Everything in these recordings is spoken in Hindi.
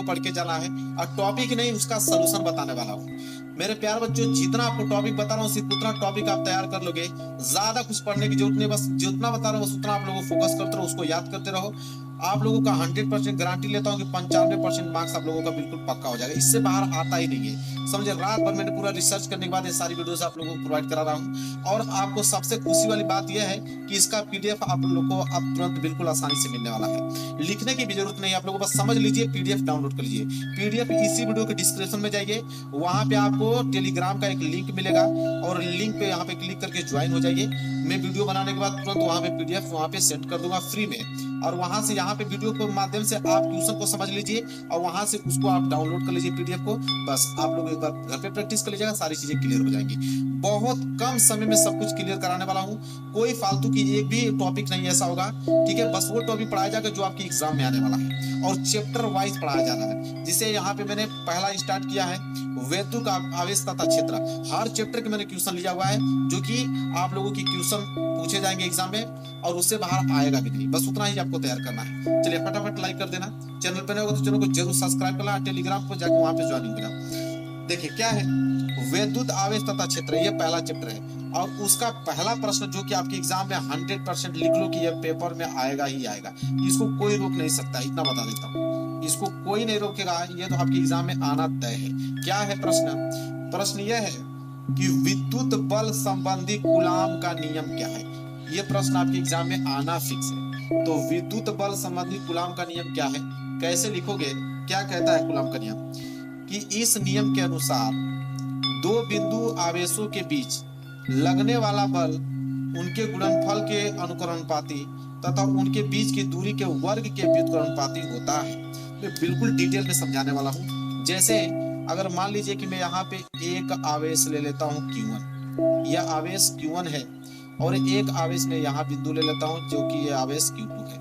पढ़ के जाना है और टॉपिक नहीं उसका सोल्यूशन बताने वाला हूँ। मेरे प्यार बच्चों, जितना आपको टॉपिक बता रहा हूँ सिर्फ उतना टॉपिक आप तैयार कर लोगे, ज्यादा कुछ पढ़ने की जरूरत नहीं, बस जितना बता रहा हूँ बस उतना आप लोगों को फोकस करते रहो, उसको याद करते रहो। आप लोगों का 100% गारंटी लेता हूँ कि 95% मार्क्स आप लोगों का बिल्कुल पक्का हो जाएगा, इससे बाहर आता ही नहीं है। समझे, रात भर मैंने पूरा रिसर्च करने के बाद ये सारी वीडियोस आप लोगों को प्रोवाइड करा रहा हूँ। और आपको सबसे खुशी वाली बात यह है कि इसका पीडीएफ आप लोगों को अब तुरंत बिल्कुल आसानी से मिलने वाला है। लिखने की भी जरूरत नहीं, आप लोगों को बस समझ लीजिए, पीडीएफ डाउनलोड कर लीजिए। पीडीएफ इसी वीडियो के डिस्क्रिप्शन में जाइए, वहां पे आपको टेलीग्राम का एक लिंक मिलेगा और लिंक पे यहाँ पे क्लिक करके ज्वाइन हो जाइए। मैं वीडियो बनाने के बाद तुरंत वहां पे पीडीएफ वहां पे सेंड कर दूंगा फ्री में, और वहां से यहाँ पे वीडियो के माध्यम से आप ट्यूशन को समझ लीजिए और वहां से उसको आप डाउनलोड कर लीजिए पीडीएफ को। बस आप लोग एक बार घर पे प्रैक्टिस कर लीजिएगा, सारी चीजें क्लियर हो जाएंगी। बहुत कम समय में सब कुछ क्लियर कराने वाला हूँ, कोई फालतू की एक भी टॉपिक नहीं ऐसा होगा, ठीक है। बस वो टॉपिक पढ़ाया जाएगा जो आपके एग्जाम में आने वाला है और चैप्टर वाइज पढ़ाया जाना है। जिसे यहाँ पे मैंने पहला स्टार्ट किया है वैद्युत आवेश तथा क्षेत्र, हर चैप्टर के मैंने क्वेश्चन लिया हुआ है जो कि आप लोगों की क्वेश्चन पूछे जाएंगे एग्जाम में और उससे बाहर आएगा भी नहीं, बस उतना ही आपको तैयार करना है। चलिए फटाफट लाइक कर देना, चैनल पर नहीं होगा तो चैनल को जरूर सब्सक्राइब करना, टेलीग्राम पर जाकर वहां पे ज्वाइनिंग करना। देखिए क्या है, वैद्युत आवेश तथा क्षेत्र, ये पहला चैप्टर है और उसका पहला प्रश्न जो कि आपके एग्जाम में 100% लिख लो कि ये पेपर में आएगा ही आएगा, इसको कोई रोक नहीं सकता, इतना बता देता हूँ, इसको कोई नहीं रोकेगा, ये तो आपके एग्जाम में आना तय है। क्या है प्रश्न? प्रश्न यह है कि विद्युत बल संबंधी कूलाम का नियम क्या है। ये प्रश्न आपके एग्जाम में आना फिक्स है। तो विद्युत बल संबंधी कूलाम का नियम क्या है, कैसे लिखोगे, क्या कहता है कूलाम का नियम, कि इस नियम के अनुसार दो बिंदु आवेशों के बीच लगने वाला बल उनके गुणनफल के अनुक्रमानुपाती तथा उनके बीच की दूरी के वर्ग के व्युत्क्रमानुपाती होता है। मैं बिल्कुल डिटेल में समझाने वाला हूँ। जैसे अगर मान लीजिए कि मैं यहाँ पे एक आवेश ले लेता हूँ Q1, यह आवेश Q1 है और एक आवेश में यहाँ बिंदु ले लेता हूँ जो कि यह आवेश Q2 है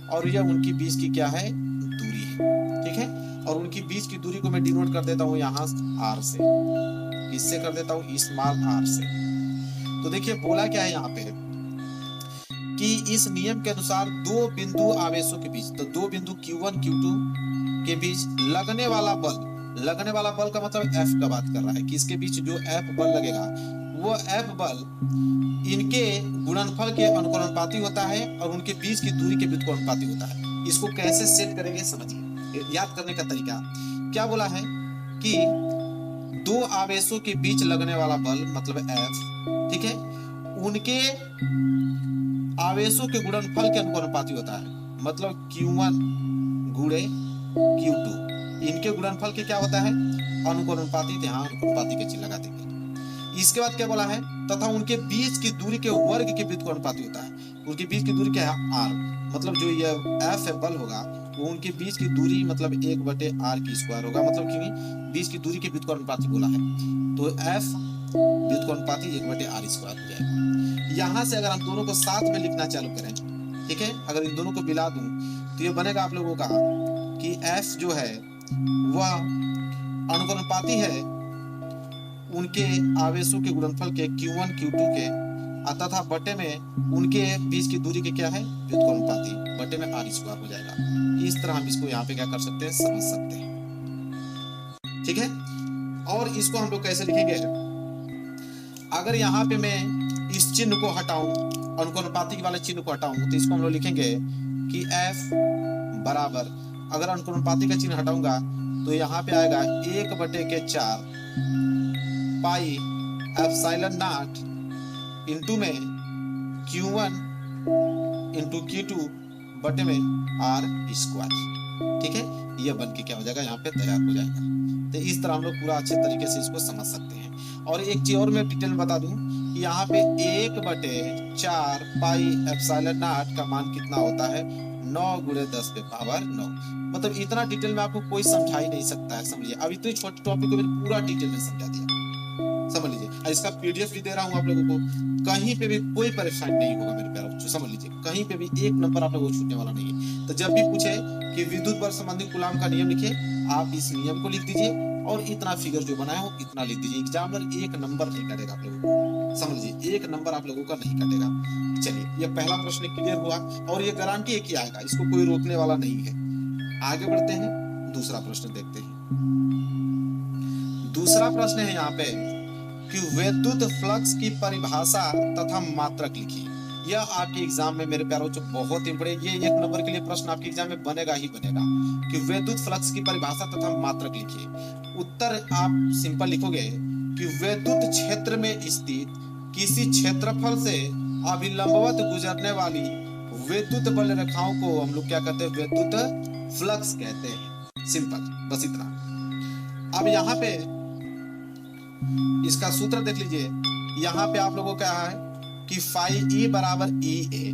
और यह उनकी बीच की क्या है, दूरी है, ठीक है। और उनकी बीच की दूरी को मैं डिनोट कर देता हूँ यहाँ R से, इससे कर देता हूँ स्मॉल r से। तो देखिए बोला क्या है यहाँ पे कि इस नियम के अनुसार दो बिंदु आवेशों के बीच, तो दो बिंदु Q1 Q2 के बीच लगने वाला बल, लगने वाला बल का मतलब F का बात कर रहा है कि इसके बीच जो F बल लगेगा वो F बल इनके गुणनफल के अनुक्रमानुपाती होता है और उनके बीच की दूरी के व्युत्क्रमानुपाती होता है। इसको कैसे सेट करेंगे समझिए, याद करने का तरीका क्या बोला है कि दो आवेशों के बीच लगने वाला बल मतलब F, ठीक है, उनके आवेशों के गुणनफल के अनुक्रमानुपाती होता है, मतलब Q1 गुणे Q2, इनके गुणनफल के क्या होता है, अनुक्रमानुपाती, यहाँ अनुक्रमानुपाती के चिन्ह लगा देंगे। इसके बाद क्या बोला है, तथा उनके बीच की दूरी के वर्ग के व्युत्क्रमानुपाती होता है। उनके बीच की दूरी क्या है, R, मतलब जो ये F बल होगा वो उनके बीच की दूरी मतलब 1/r की स्क्वायर होगा, मतलब कि बीच की दूरी के व्युत्क्रमानुपाती बोला है तो F व्युत्क्रमानुपाती 1/r स्क्वायर हो जाएगा। यहाँ से अगर हम दोनों को साथ में लिखना चालू करें, ठीक है, अगर इन दोनों को मिला दूं तो ये बनेगा आप लोगों का कि F जो है वह अनुक्रमानुपाती है उनके आवेशों के गुणनफल के Q1 Q2 के तथा बटे में उनके बीच की दूरी के क्या है, व्युत्क्रमानुपाती, बटे में r स्क्वायर हो जाएगा। इस तरह हम इसको यहाँ पे क्या कर सकते हैं, समझ सकते हैं, ठीक है। और इसको हम लोग कैसे लिखेंगे, अगर यहाँ पे मैं इस चिन्ह को हटाऊं, अनुक्रमानुपाती वाले चिन्ह को हटाऊं तो इसको हम लोग लिखेंगे कि F बराबर, अगर अनुक्रमानुपाती का चिन्ह हटाऊंगा तो यहाँ पे आएगा 1/4 पाई एप्सिलॉन नॉट इंटू में Q1 इंटू Q2 बटे में r स्क्वायर, ठीक है। ये बन के क्या हो जाएगा, यहाँ पे तैयार हो जाएगा। तो इस तरह हम लोग पूरा अच्छे तरीके से इसको समझ सकते हैं। और एक चीज और मैं डिटेल में बता दूं कि यहाँ पे 1/4 पाई एप्सिलॉन नॉट का मान कितना होता है, 9 × 10⁻⁹। मतलब इतना डिटेल में आपको कोई समझा ही नहीं सकता है, समझिए। अब इतनी छोटी टॉपिक को मैंने पूरा डिटेल में समझा दिया, समझ लीजिए। इसका पीडीएफ भी दे रहा हूँ आप लोगों को, कहीं पे भी कोई परेशानी नहीं होगा मेरे प्यारे बच्चों, समझ लीजिए। कहीं पे भी एक नंबर आप लोगों को छूटने वाला नहीं है। तो जब भी पूछे कि विद्युत बल संबंधी कूलाम का नियम लिखे, आप इस नियम को लिख दीजिए और इतना फिगर जो बनाया हो इतना लिख दीजिए। एग्जामिनर एक नंबर नहीं काटेगा आप लोगों को, समझ लीजिए, एक नंबर आप लोगों का नहीं काटेगा। चलिए, ये पहला प्रश्न क्लियर हुआ और ये गारंटी है कि आएगा, इसको कोई रोकने वाला नहीं है। आगे बढ़ते हैं दूसरा प्रश्न देखते हैं। दूसरा प्रश्न है यहाँ पे कि विद्युत फ्लक्स की परिभाषा तथा मात्रक लिखिए। यह आपके एग्जाम में मेरे प्यारों बहुत इंपॉर्टेंट, ये 1 नंबर के लिए प्रश्न आपके एग्जाम में बनेगा ही बनेगा कि विद्युत फ्लक्स की परिभाषा तथा मात्रक लिखिए। उत्तर आप सिंपल लिखोगे कि विद्युत क्षेत्र में स्थित किसी क्षेत्रफल से अभिलंबवत गुजरने वाली विद्युत बल रेखाओं को हम लोग क्या कहते हैं, विद्युत फ्लक्स कहते हैं। सिंपल, बस इतना। अब यहाँ पे इसका सूत्र देख लीजिए। यहाँ पे आप लोगों को क्या है कि फाई ई बराबर ई ए,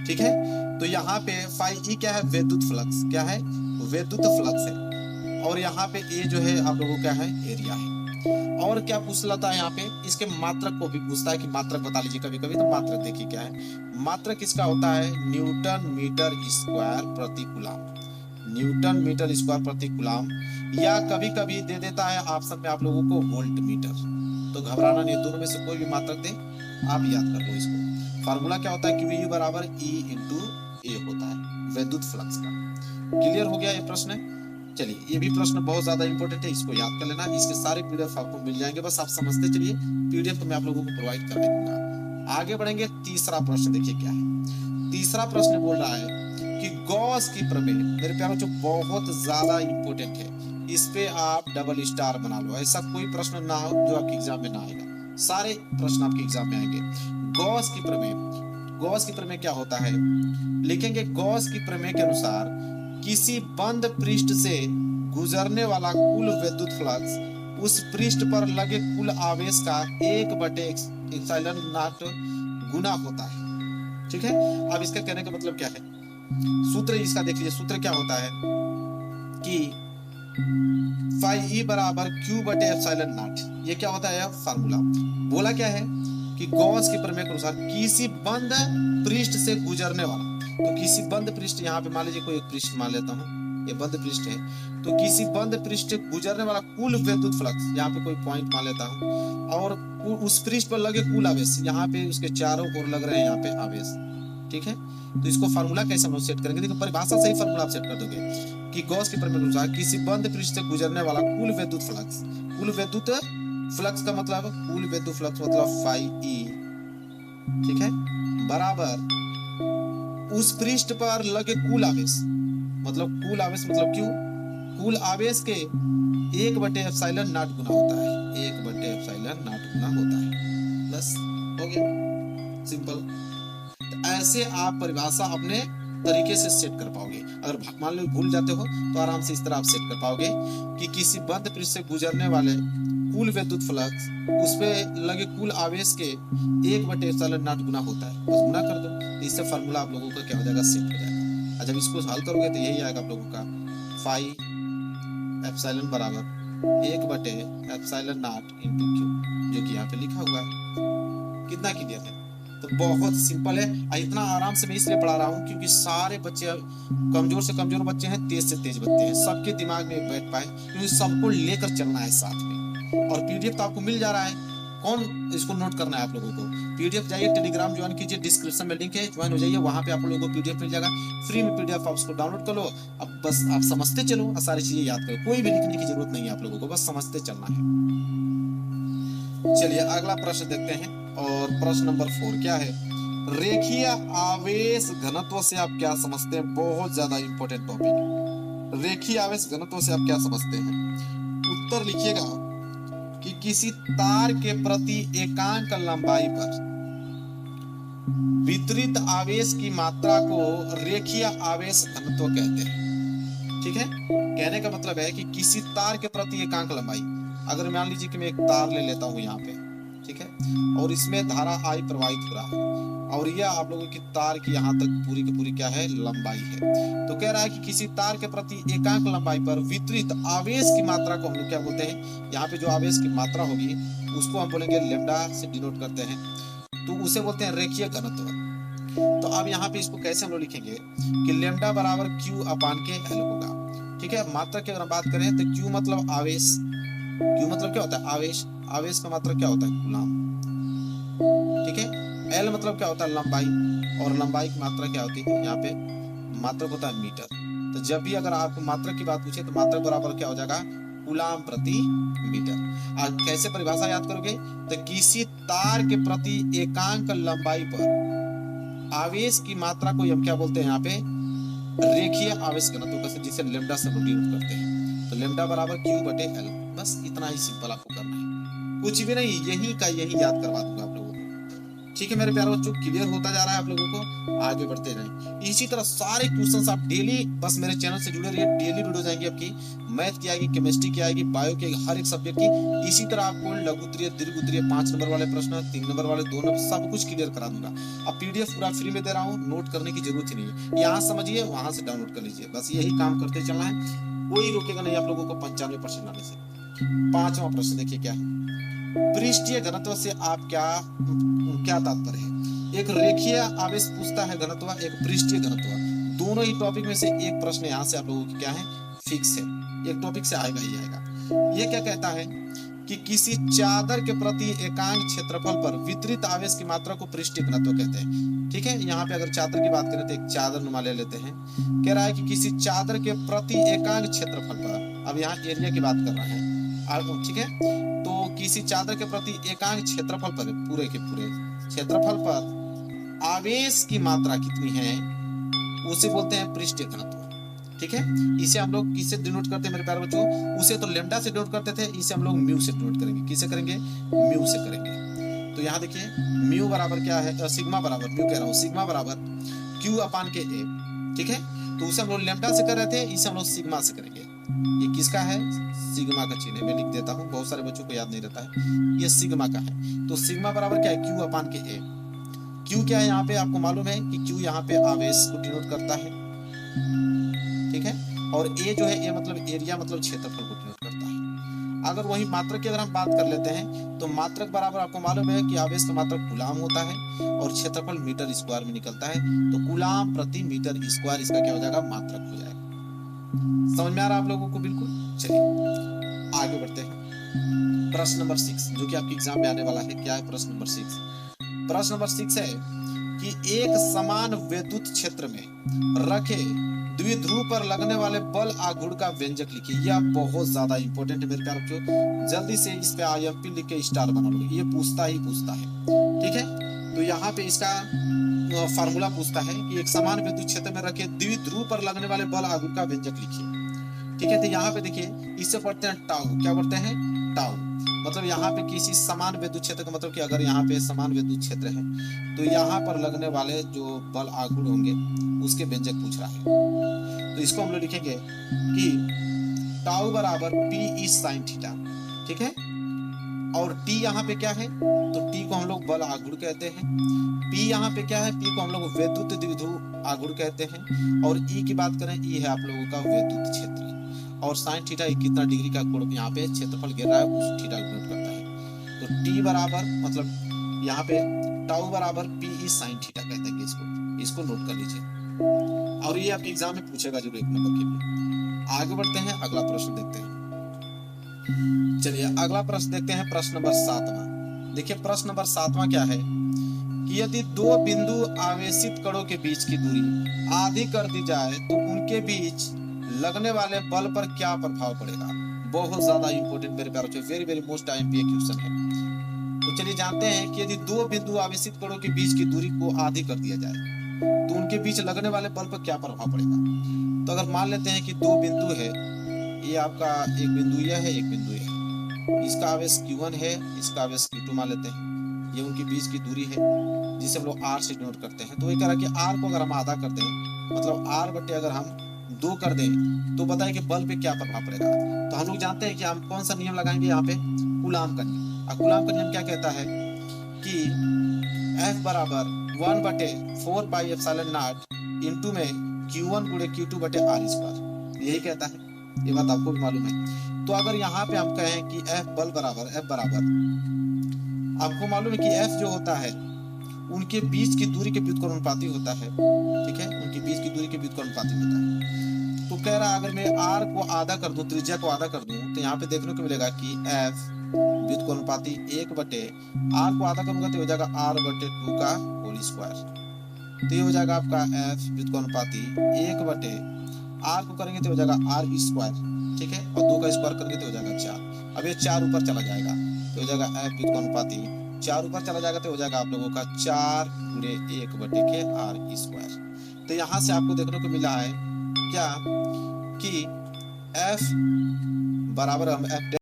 ठीक है। तो यहाँ पे फाई ई क्या है, विद्युत फ्लक्स, क्या है, विद्युत फ्लक्स है। और यहाँ पे ए जो है आप लोगों को क्या है, एरिया है। और क्या पूछ लेता है यहाँ पे, इसके मात्रक को भी पूछता है कि मात्रक बता लीजिए कभी कभी। तो मात्रक देखिए क्या है, मात्रक इसका होता है न्यूटन मीटर स्क्वायर प्रति कूलम, न्यूटन मीटर स्क्वायर प्रति कूलम, या कभी कभी दे देता है ऑप्शन में आप लोगों को वोल्ट मीटर। तो घबराना नहीं, दोनों में से कोई भी मात्रक दे आप याद कर लो इसको। फार्मूला क्या होता है कि V बराबर E इंटू ए होता है विद्युत फ्लक्स का। क्लियर हो गया ये प्रश्न? चलिए, ये भी प्रश्न बहुत ज्यादा इंपॉर्टेंट है, इसको याद कर लेना। इसके सारे पीडीएफ आपको मिल जाएंगे, बस आप समझते चलिए। पीडीएफ तो मैं आप लोगों को प्रोवाइड कर दूंगा। आगे बढ़ेंगे, तीसरा प्रश्न देखिए क्या है। तीसरा प्रश्न बोल रहा है कि गॉस की प्रमेय, मेरे प्यारों जो बहुत ज्यादा इंपॉर्टेंट है, इस पे आप डबल स्टार बना लो। ऐसा कोई प्रश्न ना हो जो आपके एग्जाम में ना आएगा, सारे प्रश्न आपके एग्जाम में आएंगे। गॉस की प्रमेय, गॉस की प्रमेय क्या होता है, लिखेंगे गॉस की प्रमेय के अनुसार किसी बंद पृष्ठ से गुजरने वाला कुल विद्युत फ्लक्स उस पृष्ठ पर लगे कुल आवेश का 1/एप्सिलॉन नॉट गुना होता है, ठीक है। अब इसका कहने का मतलब क्या है, सूत्र इसका देख लीजिए। सूत्र क्या होता है कि फाई ई बराबर Q/एप्सिलॉन नॉट, ये क्या होता है फार्मूला। बोला क्या है कि गॉस की प्रमेय के अनुसार किसी बंद पृष्ठ से गुजरने वाला, तो किसी बंद पृष्ठ, यहाँ पे मान लीजिए कोई एक पृष्ठ मान लेता हूँ, ये बंद पृष्ठ है, तो किसी बंद पृष्ठ से गुजरने वाला कुल विद्युत फ्लक्स, यहाँ पे कोई पॉइंट मान लेता हूँ, और उस पृष्ठ पर लगे कुल आवेश, यहाँ पे उसके चारों ओर लग रहे हैं यहाँ पे आवेश, ठीक है। तो इसको फार्मूला कैसे हम सेट करेंगे, देखो परिभाषा सही फार्मूला आप सेट कर दोगे कि गॉस की प्रमेय के अनुसार किसी बंद पृष्ठ से गुजरने वाला कुल विद्युत फ्लक्स, कुल विद्युत फ्लक्स का मतलब कुल विद्युत फ्लक्स मतलब फाई ई, ठीक है, बराबर उस पृष्ठ पर लगे कुल आवेश, मतलब कुल आवेश मतलब क्यों, कुल आवेश के 1/एप्सिलॉन नॉट गुना होता है, 1/एप्सिलॉन नॉट गुना होता है। बस हो गया, सिंपल। तो ऐसे आप परिभाषा अपने तरीके से सेट कर पाओगे। अगर मान लो भूल जाते हो तो आराम से इस तरह आप सेट कर पाओगे कि किसी बंद पृष्ठ से गुजरने वाले कुल विद्युत फ्लक्स उस पे लगे कुल आवेश के 1/एप्सिलॉन नॉट गुना होता है, बस गुना कर दो। इससे फार्मूला आप लोगों का क्या हो जाएगा, सेट हो जाएगा। और जब इसको हल करोगे तो यही आएगा आप लोगों का फाई एप्सिलॉन बराबर 1/एप्सिलॉन नॉट इंटू क्यू, जो कि यहाँ पे लिखा हुआ है। कितना क्लियर है? तो बहुत सिंपल है। इतना आराम से मैं इसलिए पढ़ा रहा हूँ क्योंकि सारे बच्चे कमजोर से कमजोर बच्चे हैं, तेज से तेज बच्चे हैं, सबके दिमाग में बैठ पाए, क्योंकि सबको लेकर चलना है साथ में। और पीडीएफ तो आपको मिल जा रहा है, कौन इसको नोट करना है आप लोगों को। पीडीएफ जाइए, टेलीग्राम ज्वाइन कीजिए, डिस्क्रिप्शन में लिंक है, ज्वाइन हो जाइए, वहां पे आप लोगों को पीडीएफ मिल जाएगा फ्री में। पीडीएफ आप उसको डाउनलोड कर लो, अब बस आप समझते चलो, सारी चीजें याद करो, कोई भी लिखने की जरूरत नहीं है आप लोगों को, बस समझते चलना है। चलिए अगला प्रश्न देखते हैं, और प्रश्न नंबर 4 क्या है, रेखीय आवेश घनत्व से आप क्या समझते हैं। बहुत ज्यादा इंपॉर्टेंट टॉपिक, रेखीय आवेश घनत्व से आप क्या समझते हैं। उत्तर लिखिएगा कि किसी तार के प्रति एकांक लंबाई पर वितरित आवेश की मात्रा को रेखीय आवेश घनत्व कहते हैं, ठीक है। कहने का मतलब है कि किसी तार के प्रति एकांक लंबाई, अगर मान लीजिए कि मैं एक तार ले लेता हूं यहाँ पे, ठीक है, और इसमें धारा I प्रवाहित हो रहा है, और यह आप लोगों की तार की यहाँ तक पूरी की पूरी क्या है, लंबाई है। तो कह रहा है कि किसी तार के प्रति एकांक लंबाई पर वितरित आवेश की मात्रा को हम लोग क्या बोलते हैं, यहाँ पे जो आवेश की मात्रा होगी उसको हम बोलेंगे लैम्डा से डिनोट करते हैं, तो उसे बोलते हैं रेखीय घनत्व। तो अब यहाँ पे इसको कैसे हम लोग लिखेंगे कि लैम्डा बराबर Q/L होगा, ठीक है। मात्रा की अगर बात करें तो Q मतलब आवेश, Q मतलब क्या होता है, आवेश, आवेश का मात्रा क्या होता है, कूलम, ठीक है। L मतलब क्या होता है, लंबाई, और लंबाई की मात्रा क्या होती है, यहाँ पे मात्रक होता है मीटर, तो जब भी अगर आपको मात्रक की बात पूछे तो मात्रक बराबर क्या हो जाएगा, कूलाम प्रति मीटर। आज कैसे परिभाषा याद करोगे, तो किसी तार के प्रति एकांक लंबाई पर आवेश की मात्रा को हम क्या बोलते हैं यहाँ पे, रेखीय आवेश घनत्व, जिसे लेमडा से डिनोट करते हैं। तो लेमडा बराबर क्यू बटे एल, बस इतना ही सिंपल आपको करना है, कुछ भी नहीं, यही का यही याद करवा दूंगा आप लोगों को। ठीक है मेरे प्यारे बच्चों, क्लियर होता जा रहा है आप लोगों को, आगे बढ़ते रहें। इसी तरह सारे क्वेश्चंस आप डेली बस मेरे चैनल से जुड़े रहिए, डेली वीडियो जाएंगी आपकी, मैथ की आएगी, केमिस्ट्री की आएगी, बायो की, हर एक सब्जेक्ट की। इसी तरह आपको लघु उत्तरीय, दीर्घ उत्तरीय, 5 नंबर वाले प्रश्न, 3 नंबर वाले, 2 नंबर, सब कुछ क्लियर करा दूंगा। अब पीडीएफ पूरा फ्री में दे रहा हूँ, नोट करने की जरूरत ही नहीं है, यहाँ समझिए वहां से डाउनलोड कर लीजिए, बस यही काम करते चलना है, कोई रोकेगा नहीं आप लोगों को 95% आने से। 5वां प्रश्न देखिए क्या है, पृष्ठीय घनत्व से आप क्या तात्पर्य है। एक रेखीय आवेश पूछता है घनत्व, एक पृष्ठीय घनत्व, दोनों ही टॉपिक में से एक प्रश्न यहाँ से आप लोगों की क्या है, फिक्स है, एक टॉपिक से आएगा ही आएगा। ये क्या कहता है कि किसी चादर के प्रति एकांक क्षेत्रफल पर वितरित आवेश की मात्रा को पृष्ठीय घनत्व कहते हैं। ठीक है, यहाँ पे अगर चादर की बात करें तो एक चादर नुमा ले लेते हैं, कह रहा है कि किसी चादर के प्रति एकांक क्षेत्रफल पर, अब यहाँ एरिया की बात कर रहे हैं, ठीक है, तो किसी चादर के प्रति एकांक क्षेत्रफल पर, पूरे के पूरे क्षेत्रफल पर आवेश की मात्रा कितनी है, उसे बोलते हैं पृष्ठीय घनत्व। ठीक है, इसे हम लोग किससे डिनोट करते हैं मेरे प्यारे बच्चों, उसे तो लेमडा से डिनोट करते थे, इसे हम लोग म्यू से डिनोट करेंगे। किसे करेंगे, म्यू से करेंगे। तो यहाँ देखिए म्यू बराबर क्या है, सिग्मा बराबर, म्यू कह रहा हूँ, सिग्मा बराबर क्यू अपान के ए। ठीक है, तो उसे हम लोग लेमडा से कर रहे थे, इसे हम लोग सिग्मा से करेंगे। ये किसका है, सिग्मा का चिन्ह है, मैं लिख देता हूँ, बहुत सारे बच्चों को याद नहीं रहता है, ये सिग्मा का है। तो सिग्मा बराबर क्या है, क्यू अपान के ए। क्यू क्या है यहाँ पे, आपको मालूम है कि क्यू यहाँ पे आवेश को डिनोट करता है। ठीक है, और ए जो है, ए मतलब एरिया, मतलब क्षेत्रफल को डिनोट करता है। अगर वही मात्रक की अगर हम बात कर लेते हैं तो मात्रक बराबर आपको मालूम है कि आवेश का मात्रक कूलाम होता है और क्षेत्रफल मीटर स्क्वायर में निकलता है, तो कूलाम प्रति मीटर स्क्वायर इसका क्या हो जाएगा, मात्रक हो जाएगा। समझ में आ रहा है आप लोगों को, बिल्कुल। चलिए आगे बढ़ते हैं, प्रश्न नंबर 6 जो कि आपके एग्जाम में आने वाला है। क्या है प्रश्न नंबर 6, प्रश्न नंबर 6 है कि एक समान विद्युत क्षेत्र में रखे द्विध्रुव पर लगने वाले बल आघूर्ण का व्यंजक लिखिए। यह बहुत ज्यादा इंपॉर्टेंट है मेरे प्यारे बच्चों, जल्दी से इस पे IMP लिख के स्टार बना लो, ये पूछता ही पूछता है। ठीक है, तो यहाँ पे इसका फार्मूला पूछता है कि एक समान विद्युत क्षेत्र में रखे द्विध्रुव पर लगने वाले बल आघूर्ण का व्यंजक लिखिए। ठीक है, तो यहाँ पे देखिए इससे पढ़ते हैं टाउ, क्या पढ़ते हैं, टाउ, मतलब यहाँ पे किसी समान विद्युत क्षेत्र का मतलब कि अगर यहाँ पे समान विद्युत क्षेत्र है तो यहाँ पर लगने वाले जो बल आघूर्ण होंगे उसके व्यंजक पूछ रहा है। तो इसको हम लोग लिखेंगे कि टाउ बराबर P ई साइन थीटा। ठीक है, और T यहाँ पे क्या है, तो T को हम लोग बल आघूर्ण कहते हैं, P यहाँ पे क्या है, P को हम लोग विद्युत द्विध्रुव आघूर्ण कहते हैं, और E की बात करें, E है आप लोगों का विद्युत क्षेत्र, और साइन थीटा कितना डिग्री का कोण यहाँ पे क्षेत्रफल गिर रहा है उस थीटा को नोट करता है। तो T बराबर मतलब यहाँ पे टाउ बराबर P ई साइन थीटा कहते हैं, इसको नोट कर लीजिए, और ये आपके एग्जाम में पूछेगा जरूर 1 नंबर के लिए। आगे बढ़ते हैं, अगला प्रश्न देखते हैं। चलिए अगला प्रश्न देखते हैं, प्रश्न नंबर 7वां। देखिए प्रश्न नंबर 7वां क्या है कि यदि 2 बिंदु आवेशित कणों के बीच की दूरी आधी कर दी जाए तो उनके बीच लगने वाले बल पर क्या प्रभाव पड़ेगा। बहुत ज्यादा इंपॉर्टेंट मेरे प्यारे बच्चों, very very most IMP question है। तो चलिए जानते हैं कि यदि 2 बिंदु आवेशित कणों के बीच की दूरी को आधी कर दिया जाए तो उनके बीच लगने वाले बल पर क्या प्रभाव पड़ेगा। तो अगर मान लेते हैं कि 2 बिंदु है, ये आपका एक बिंदु यह है, एक बिंदु यह है, इसका आवेश Q1 है, इसका आवेश Q2 मान लेते हैं, ये उनके बीच की दूरी है जिसे हम लोग R से डिनोट करते हैं। तो ये कह रहा है कि R को अगर हम आधा कर दें, मतलब R बटे अगर हम 2 कर दें, तो बताएं कि बल पे क्या प्रभाव पड़ेगा। तो हम लोग जानते हैं कि हम कौन सा नियम लगाएंगे यहाँ पे, कूलाम का नियम। और कूलाम का नियम क्या कहता है कि F बराबर 1/4πε0 इंटू में Q1 गुणे Q2 बटे R स्क्वायर, यही कहता है, ये बात आपको भी मालूम है। तो अगर यहाँ पे हम कहें कि F बराबर आपको मालूम है कि F जो होता है उनके बीच की दूरी के व्युत्क्रमानुपाती होता है। ठीक है, उनके बीच की दूरी के व्युत्क्रमानुपाती होता है। तो कह रहा है अगर मैं R को आधा कर दूं, त्रिज्या को आधा कर दूं, तो यहाँ पे देखने को मिलेगा कि F व्युत्क्रमानुपाती 1 बटे R को आधा करूंगा तो हो जाएगा R बटे 2 का होल स्क्वायर। तो ये हो जाएगा आपका F व्युत्क्रमानुपाती 1 बटे आर को करेंगे तो हो जाएगा आर स्क्वायर, ठीक है, और 2 का स्क्वायर करेंगे तो हो जाएगा 4। अब ये 4 ऊपर चला जाएगा तो हो जाएगा एफ व्युत्क्रमानुपाती, 4 ऊपर चला जाएगा तो हो जाएगा आप लोगों का 4 गुणे 1/के आर स्क्वायर। तो यहाँ से आपको देखने को मिला है क्या कि एफ बराबर हम एफ